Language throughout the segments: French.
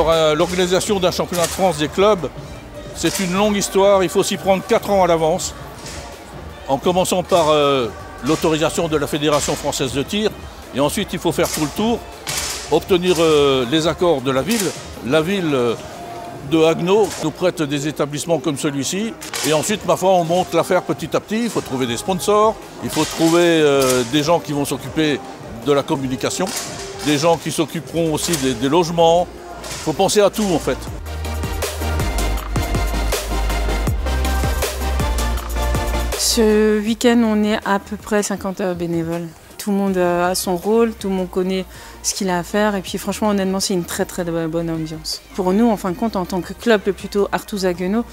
Alors, l'organisation d'un championnat de France des clubs, c'est une longue histoire. Il faut s'y prendre 4 ans à l'avance, en commençant par l'autorisation de la Fédération française de tir. Et ensuite, il faut faire tout le tour, obtenir les accords de la ville. La ville de Haguenau nous prête des établissements comme celui-ci. Et ensuite, ma foi, on monte l'affaire petit à petit. Il faut trouver des sponsors, il faut trouver des gens qui vont s'occuper de la communication, des gens qui s'occuperont aussi des logements. Il faut penser à tout, en fait. Ce week-end, on est à peu près 50 bénévoles. Tout le monde a son rôle, tout le monde connaît ce qu'il a à faire. Et puis franchement, honnêtement, c'est une très bonne ambiance. Pour nous, en fin de compte, en tant que club plutôt Artous-Haguenau,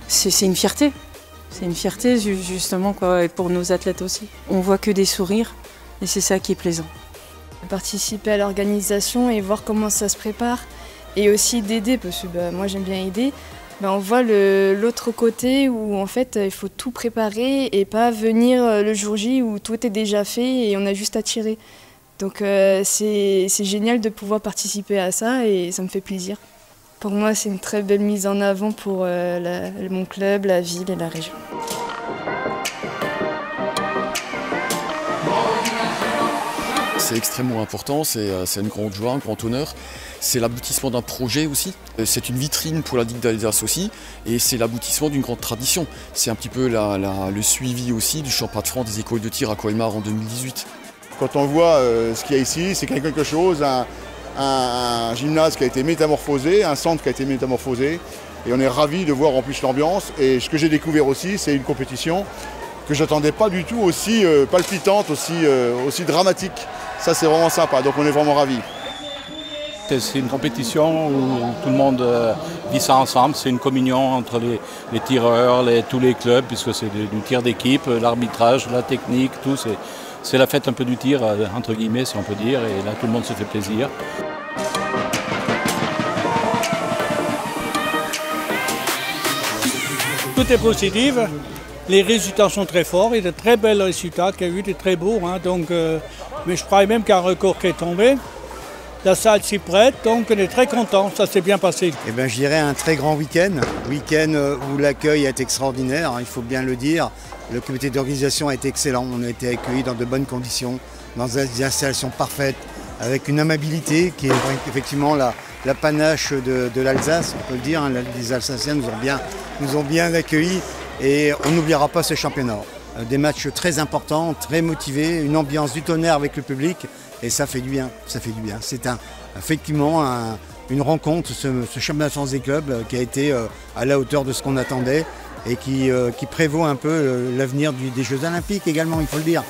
c'est une fierté. C'est une fierté justement quoi, et pour nos athlètes aussi. On voit que des sourires et c'est ça qui est plaisant. Participer à l'organisation et voir comment ça se prépare et aussi d'aider parce que moi j'aime bien aider. On voit l'autre côté où en fait il faut tout préparer et pas venir le jour J où tout est déjà fait et on a juste à tirer. Donc c'est génial de pouvoir participer à ça et ça me fait plaisir. Pour moi c'est une très belle mise en avant pour mon club, la ville et la région. C'est extrêmement important, c'est une grande joie, un grand honneur. C'est l'aboutissement d'un projet aussi. C'est une vitrine pour la Ligue d'Alsace aussi. Et c'est l'aboutissement d'une grande tradition. C'est un petit peu le suivi aussi du championnat de France des écoles de tir à Colmar en 2018. Quand on voit ce qu'il y a ici, c'est quelque chose, un gymnase qui a été métamorphosé, un centre qui a été métamorphosé. Et on est ravis de voir en plus l'ambiance. Et ce que j'ai découvert aussi, c'est une compétition que je n'attendais pas du tout aussi palpitante, aussi dramatique. Ça c'est vraiment sympa, donc on est vraiment ravis. C'est une compétition où tout le monde vit ça ensemble, c'est une communion entre les tireurs, tous les clubs, puisque c'est du tir d'équipe, l'arbitrage, la technique, tout. C'est la fête un peu du tir, entre guillemets, si on peut dire, et là tout le monde se fait plaisir. Tout est positif. Les résultats sont très forts, il y a de très bels résultats qu'il y a eu, de très beaux. Mais je crois même qu'il y a un record qui est tombé. La salle s'y prête, donc on est très content, ça s'est bien passé. Je dirais un très grand week-end où l'accueil est extraordinaire, il faut bien le dire. Le comité d'organisation a été excellent, on a été accueillis dans de bonnes conditions, dans des installations parfaites, avec une amabilité qui est effectivement la panache de l'Alsace, on peut le dire. Les Alsaciens nous ont bien accueillis. Et on n'oubliera pas ce championnat. Des matchs très importants, très motivés, une ambiance du tonnerre avec le public et ça fait du bien. Ça fait du bien. C'est effectivement une rencontre, ce championnat de France des clubs qui a été à la hauteur de ce qu'on attendait et qui prévaut un peu l'avenir des Jeux Olympiques également, il faut le dire.